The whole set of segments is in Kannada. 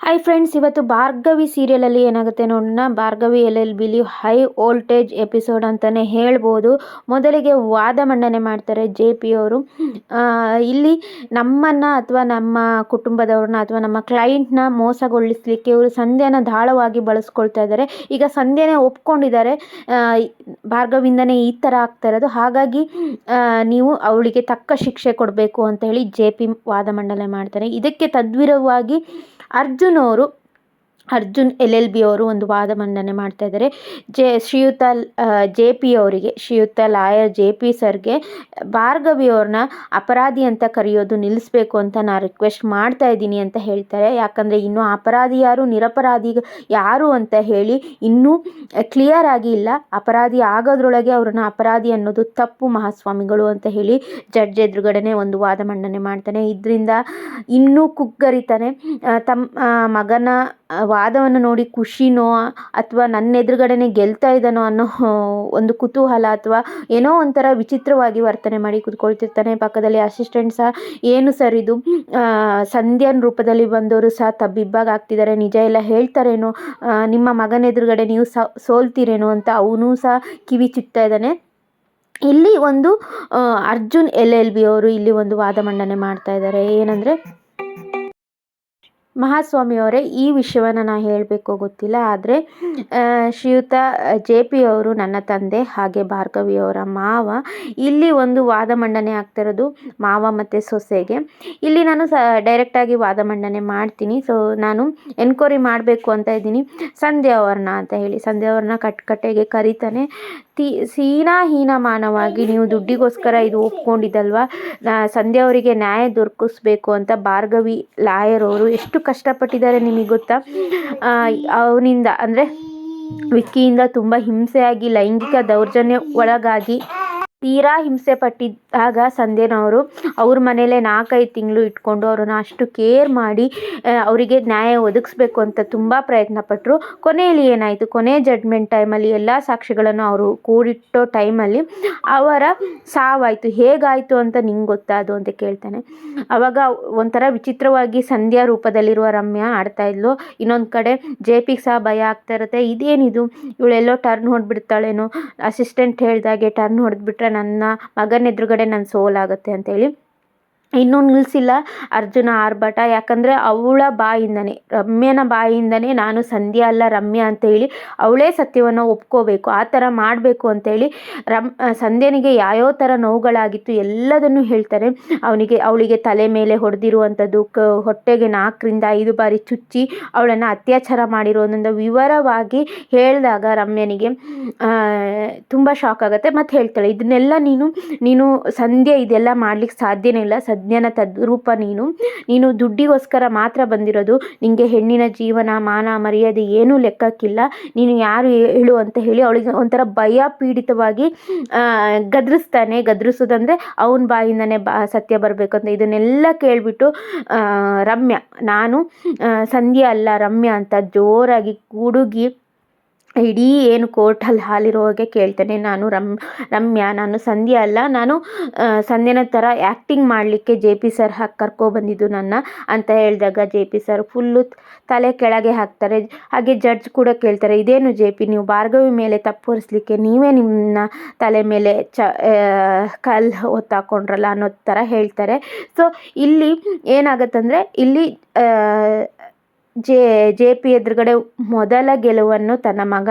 ಹಾಯ್ ಫ್ರೆಂಡ್ಸ್, ಇವತ್ತು ಭಾರ್ಗವಿ ಸೀರಿಯಲಲ್ಲಿ ಏನಾಗುತ್ತೆ ನೋಡೋಣ. ಭಾರ್ಗವಿ LLBಲಿ ಹೈ ವೋಲ್ಟೇಜ್ ಎಪಿಸೋಡ್ ಅಂತಲೇ ಹೇಳ್ಬೋದು. ಮೊದಲಿಗೆ ವಾದ ಮಂಡನೆ ಮಾಡ್ತಾರೆ JP ಅವರು. ಇಲ್ಲಿ ನಮ್ಮನ್ನು ಅಥವಾ ನಮ್ಮ ಕುಟುಂಬದವ್ರನ್ನ ಅಥವಾ ನಮ್ಮ ಕ್ಲೈಂಟ್ನ ಮೋಸಗೊಳಿಸಲಿಕ್ಕೆ ಇವರು ಸಂಧ್ಯಾನ ದಾಳವಾಗಿ ಬಳಸ್ಕೊಳ್ತಾ ಇದ್ದಾರೆ. ಈಗ ಸಂಧ್ಯಾನೇ ಒಪ್ಕೊಂಡಿದ್ದಾರೆ ಭಾರ್ಗವಿಂದನೇ ಈ ಥರ ಆಗ್ತಾ ಇರೋದು, ಹಾಗಾಗಿ ನೀವು ಅವಳಿಗೆ ತಕ್ಕ ಶಿಕ್ಷೆ ಕೊಡಬೇಕು ಅಂತ ಹೇಳಿ JP ವಾದ ಮಂಡನೆ ಮಾಡ್ತಾರೆ. ಇದಕ್ಕೆ ತದ್ವಿರುದ್ಧವಾಗಿ ಅರ್ಜುನ್ LLB ಅವರು ಒಂದು ವಾದ ಮಂಡನೆ ಮಾಡ್ತಾ ಇದ್ದಾರೆ. ಶ್ರೀಯುತ JP ಅವರಿಗೆ, ಶ್ರೀಯುತ ಲಾಯರ್ JP ಸರ್ಗೆ ಭಾರ್ಗವಿ ಅವ್ರನ್ನ ಅಪರಾಧಿ ಅಂತ ಕರೆಯೋದು ನಿಲ್ಲಿಸ್ಬೇಕು ಅಂತ ನಾನು ರಿಕ್ವೆಸ್ಟ್ ಮಾಡ್ತಾ ಇದ್ದೀನಿ ಅಂತ ಹೇಳ್ತಾರೆ. ಯಾಕಂದರೆ ಇನ್ನೂ ಅಪರಾಧಿ ಯಾರು ನಿರಪರಾಧಿ ಯಾರು ಅಂತ ಹೇಳಿ ಇನ್ನೂ ಕ್ಲಿಯರ್ ಆಗಿ ಇಲ್ಲ. ಅಪರಾಧಿ ಆಗೋದ್ರೊಳಗೆ ಅವ್ರನ್ನ ಅಪರಾಧಿ ಅನ್ನೋದು ತಪ್ಪು ಮಹಾಸ್ವಾಮಿಗಳು ಅಂತ ಹೇಳಿ ಜಡ್ಜ್ ಎದುರುಗಡೆನೆ ಒಂದು ವಾದ ಮಂಡನೆ ಮಾಡ್ತಾನೆ. ಇದರಿಂದ ಇನ್ನೂ ಕುಗ್ಗರಿತಾನೆ. ತಮ್ಮ ಮಗನ ವಾದವನ್ನು ನೋಡಿ ಖುಷಿನೋ ಅಥವಾ ನನ್ನ ಎದುರುಗಡೆನೆ ಗೆಲ್ತಾ ಇದ್ದಾನೋ ಅನ್ನೋ ಒಂದು ಕುತೂಹಲ ಅಥವಾ ಏನೋ ಒಂಥರ ವಿಚಿತ್ರವಾಗಿ ವರ್ತನೆ ಮಾಡಿ ಕೂತ್ಕೊಳ್ತಿರ್ತಾನೆ. ಪಕ್ಕದಲ್ಲಿ ಅಸಿಸ್ಟೆಂಟ್ ಸಹ ಏನು ಸರ್ ಇದು, ಸಂಧ್ಯಾನ್ ರೂಪದಲ್ಲಿ ಬಂದವರು ಸಹ ತಬ್ಬಿಬ್ಬಾಗಿ ಆಗ್ತಿದ್ದಾರೆ, ನಿಜ ಎಲ್ಲ ಹೇಳ್ತಾರೇನೋ, ನಿಮ್ಮ ಮಗನ ಎದುರುಗಡೆ ನೀವು ಸೋಲ್ತೀರೇನೋ ಅಂತ ಅವನು ಸಹ ಕಿವಿ ಚುಟ್ತಾ ಇದ್ದಾನೆ. ಇಲ್ಲಿ ಒಂದು ಅರ್ಜುನ್ LLB ಅವರು ಇಲ್ಲಿ ಒಂದು ವಾದ ಮಂಡನೆ ಮಾಡ್ತಾ ಇದ್ದಾರೆ. ಏನಂದರೆ, ಮಹಾಸ್ವಾಮಿ ಅವರೇ, ಈ ವಿಷಯವನ್ನು ನಾನು ಹೇಳಬೇಕು ಗೊತ್ತಿಲ್ಲ, ಆದರೆ ಶ್ರೀಯುತ JP ಅವರು ನನ್ನ ತಂದೆ, ಹಾಗೆ ಭಾರ್ಗವಿ ಅವರ ಮಾವ. ಇಲ್ಲಿ ಒಂದು ವಾದ ಮಂಡನೆ ಆಗ್ತಿರೋದು ಮಾವ ಮತ್ತು ಸೊಸೆಗೆ. ಇಲ್ಲಿ ನಾನು ಡೈರೆಕ್ಟಾಗಿ ವಾದ ಮಂಡನೆ ಮಾಡ್ತೀನಿ. ಸೊ ನಾನು ಎನ್ಕ್ವೈರಿ ಮಾಡಬೇಕು ಅಂತ ಇದ್ದೀನಿ ಸಂಧ್ಯಾ ಅವ್ರನ್ನ ಅಂತ ಹೇಳಿ. ಸಂಧ್ಯಾ ಅವ್ರನ್ನ ಕಟ್ಟೆಗೆ ಕರೀತಾನೆ. ಹೀನಮಾನವಾಗಿ ನೀವು ದುಡ್ಡಿಗೋಸ್ಕರ ಇದು ಒಪ್ಕೊಂಡಿದ್ದಲ್ವ, ಸಂಧ್ಯಾ ಅವರಿಗೆ ನ್ಯಾಯ ದೊರಕಿಸ್ಬೇಕು ಅಂತ ಭಾರ್ಗವಿ ಲಾಯರ್ ಅವರು ಎಷ್ಟು ಕಷ್ಟಪಟ್ಟಿದ್ದಾರೆ ನಿಮಗೆ ಗೊತ್ತಾ. ಅವನಿಂದ ಅಂದರೆ ವಿಕ್ಕಿಯಿಂದ ತುಂಬ ಹಿಂಸೆಯಾಗಿ ಲೈಂಗಿಕ ದೌರ್ಜನ್ಯ ಒಳಗಾಗಿ ತೀರಾ ಹಿಂಸೆ ಪಟ್ಟಿದ್ದಾಗ ಸಂಧ್ಯಾನವರು ಅವ್ರ ಮನೇಲೆ 4-5 ತಿಂಗಳು ಇಟ್ಕೊಂಡು ಅವ್ರನ್ನ ಅಷ್ಟು ಕೇರ್ ಮಾಡಿ ಅವರಿಗೆ ನ್ಯಾಯ ಒದಗಿಸ್ಬೇಕು ಅಂತ ತುಂಬ ಪ್ರಯತ್ನ ಪಟ್ಟರು. ಕೊನೆಯಲ್ಲಿ ಏನಾಯಿತು, ಕೊನೆ ಜಡ್ಜ್ಮೆಂಟ್ ಟೈಮಲ್ಲಿ ಎಲ್ಲ ಸಾಕ್ಷಿಗಳನ್ನು ಅವರು ಕೂಡಿಟ್ಟೋ ಟೈಮಲ್ಲಿ ಅವರ ಸಾವಾಯಿತು. ಹೇಗಾಯಿತು ಅಂತ ನಿಂಗೆ ಗೊತ್ತಾ ಅದು ಅಂತ ಕೇಳ್ತಾನೆ. ಆವಾಗ ಒಂಥರ ವಿಚಿತ್ರವಾಗಿ ಸಂಧ್ಯಾ ರೂಪದಲ್ಲಿರುವ ರಮ್ಯಾ ಆಡ್ತಾ ಇದ್ಲು. ಇನ್ನೊಂದು ಕಡೆ JPಗೆ ಸಹ ಭಯ ಆಗ್ತಾ ಇರುತ್ತೆ, ಇದೇನಿದು ಇವಳೆಲ್ಲೋ ಟರ್ನ್ ಹೊಡೆದ್ಬಿಡ್ತಾಳೇನೋ, ಅಸಿಸ್ಟೆಂಟ್ ಹೇಳ್ದಾಗೆ ಟರ್ನ್ ಹೊಡೆದ್ಬಿಟ್ರೆ ನನ್ನ ಮಗನ ಎದುರುಗಡೆ ನನ್ನ ಸೋಲಾಗುತ್ತೆ ಅಂತೇಳಿ. ಇನ್ನೂ ನಿಲ್ಲಿಸಿಲ್ಲ ಅರ್ಜುನ ಆರ್ಭಟ. ಯಾಕಂದರೆ ಅವಳ ಬಾಯಿಂದನೇ, ರಮ್ಯನ ಬಾಯಿಂದನೇ ನಾನು ಸಂಧ್ಯಾ ಅಲ್ಲ ರಮ್ಯಾ ಅಂತೇಳಿ ಅವಳೇ ಸತ್ಯವನ್ನು ಒಪ್ಕೋಬೇಕು, ಆ ಥರ ಮಾಡಬೇಕು ಅಂತೇಳಿ ಸಂಧ್ಯಾನಿಗೆ ಯಾವ್ಯಾವ ಥರ ನೋವುಗಳಾಗಿತ್ತು ಎಲ್ಲದನ್ನು ಹೇಳ್ತಾರೆ. ಅವಳಿಗೆ ತಲೆ ಮೇಲೆ ಹೊಡೆದಿರುವಂಥದ್ದು, ಹೊಟ್ಟೆಗೆ 4-5 ಬಾರಿ ಚುಚ್ಚಿ ಅವಳನ್ನು ಅತ್ಯಾಚಾರ ಮಾಡಿರೋದನ್ನು ವಿವರವಾಗಿ ಹೇಳಿದಾಗ ರಮ್ಯನಿಗೆ ತುಂಬ ಶಾಕ್ ಆಗುತ್ತೆ. ಮತ್ತು ಹೇಳ್ತಾಳೆ, ಇದನ್ನೆಲ್ಲ ನೀನು ಸಂಧ್ಯಾ ಇದೆಲ್ಲ ಮಾಡ್ಲಿಕ್ಕೆ ಸಾಧ್ಯನೇ ಇಲ್ಲ, ಸಂಧ್ಯಾನ ತದ್ರೂಪ ನೀನು ದುಡ್ಡಿಗೋಸ್ಕರ ಮಾತ್ರ ಬಂದಿರೋದು, ನಿಮಗೆ ಹೆಣ್ಣಿನ ಜೀವನ ಮಾನ ಮರ್ಯಾದೆ ಏನೂ ಲೆಕ್ಕಕ್ಕಿಲ್ಲ, ನೀನು ಯಾರು ಹೇಳು ಅಂತ ಹೇಳಿ ಅವಳಿಗೆ ಒಂಥರ ಭಯ ಪೀಡಿತವಾಗಿ ಗದರಿಸೋದಂದರೆ ಅವನ ಬಾಯಿಂದನೇ ಸತ್ಯ ಬರಬೇಕು ಅಂತ. ಇದನ್ನೆಲ್ಲ ಕೇಳಿಬಿಟ್ಟು ರಮ್ಯಾ, ನಾನು ಸಂಧ್ಯಾ ಅಲ್ಲ ರಮ್ಯಾ ಅಂತ ಜೋರಾಗಿ ಗುಡುಗಿ ಇಡೀ ಏನು ಕೋರ್ಟಲ್ಲಿ ಹಾಲಿರೋ ಹಾಗೆ ಕೇಳ್ತಾನೆ, ನಾನು ರಮ್ಯಾ, ನಾನು ಸಂಧ್ಯಾ ಅಲ್ಲ, ನಾನು ಸಂಧ್ಯಾನ ಥರ ಆ್ಯಕ್ಟಿಂಗ್ ಮಾಡಲಿಕ್ಕೆ JP ಸರ್ ಕರ್ಕೊಬಂದಿದ್ದು ನನ್ನ ಅಂತ ಹೇಳಿದಾಗ JP ಸರ್ ಫುಲ್ಲು ತಲೆ ಕೆಳಗೆ ಹಾಕ್ತಾರೆ. ಹಾಗೆ ಜಡ್ಜ್ ಕೂಡ ಕೇಳ್ತಾರೆ, ಇದೇನು JP ನೀವು ಭಾರ್ಗವಿ ಮೇಲೆ ತಪ್ಪು ಹೊರಿಸ್ಲಿಕ್ಕೆ ನೀವೇ ನಿಮ್ಮ ತಲೆ ಮೇಲೆ ಕಲ್ಲು ಹೊತ್ತಾಕೊಂಡ್ರಲ್ಲ ಅನ್ನೋ ಥರ ಹೇಳ್ತಾರೆ. ಸೊ ಇಲ್ಲಿ ಏನಾಗುತ್ತಂದರೆ, ಇಲ್ಲಿ JP ಎದುರುಗಡೆ ಮೊದಲ ಗೆಲುವನ್ನು ತನ್ನ ಮಗ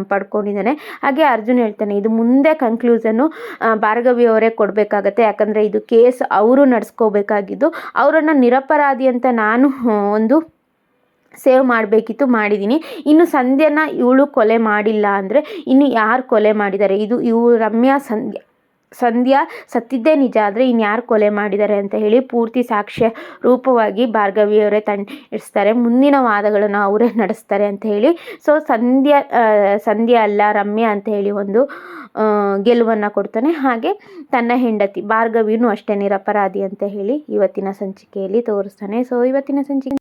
ಪಡ್ಕೊಂಡಿದ್ದಾನೆ. ಹಾಗೆ ಅರ್ಜುನ್ ಹೇಳ್ತಾನೆ, ಇದು ಮುಂದೆ ಕನ್ಕ್ಲೂಷನ್ನು ಭಾರ್ಗವಿ ಅವರೇ ಕೊಡಬೇಕಾಗತ್ತೆ, ಯಾಕಂದರೆ ಇದು ಕೇಸ್ ಅವರು ನಡೆಸ್ಕೋಬೇಕಾಗಿದ್ದು, ಅವರನ್ನು ನಿರಪರಾಧಿ ಅಂತ ನಾನು ಒಂದು ಸೇವ್ ಮಾಡಬೇಕಿತ್ತು, ಮಾಡಿದ್ದೀನಿ. ಇನ್ನು ಸಂಧ್ಯಾನ ಇವಳು ಕೊಲೆ ಮಾಡಿಲ್ಲ ಅಂದರೆ ಇನ್ನು ಯಾರು ಕೊಲೆ ಮಾಡಿದ್ದಾರೆ, ಇವು ರಮ್ಯಾ ಸಂಧ್ಯಾ ಸತ್ತಿದ್ದೇ ನಿಜ ಆದರೆ ಇನ್ಯಾರು ಕೊಲೆ ಮಾಡಿದ್ದಾರೆ ಅಂತ ಹೇಳಿ ಪೂರ್ತಿ ಸಾಕ್ಷ್ಯ ರೂಪವಾಗಿ ಭಾರ್ಗವಿಯವರೇ ಇಡಿಸ್ತಾರೆ. ಮುಂದಿನ ವಾದಗಳನ್ನು ಅವರೇ ನಡೆಸ್ತಾರೆ ಅಂತ ಹೇಳಿ. ಸೊ ಸಂಧ್ಯಾ ಅಲ್ಲ ರಮ್ಯಾ ಅಂತ ಹೇಳಿ ಒಂದು ಗೆಲುವನ್ನು ಕೊಡ್ತಾನೆ. ಹಾಗೆ ತನ್ನ ಹೆಂಡತಿ ಭಾರ್ಗವಿನೂ ಅಷ್ಟೇ ನಿರಪರಾಧಿ ಅಂತ ಹೇಳಿ ಇವತ್ತಿನ ಸಂಚಿಕೆಯಲ್ಲಿ ತೋರಿಸ್ತಾನೆ. ಸೊ ಇವತ್ತಿನ ಸಂಚಿಕೆ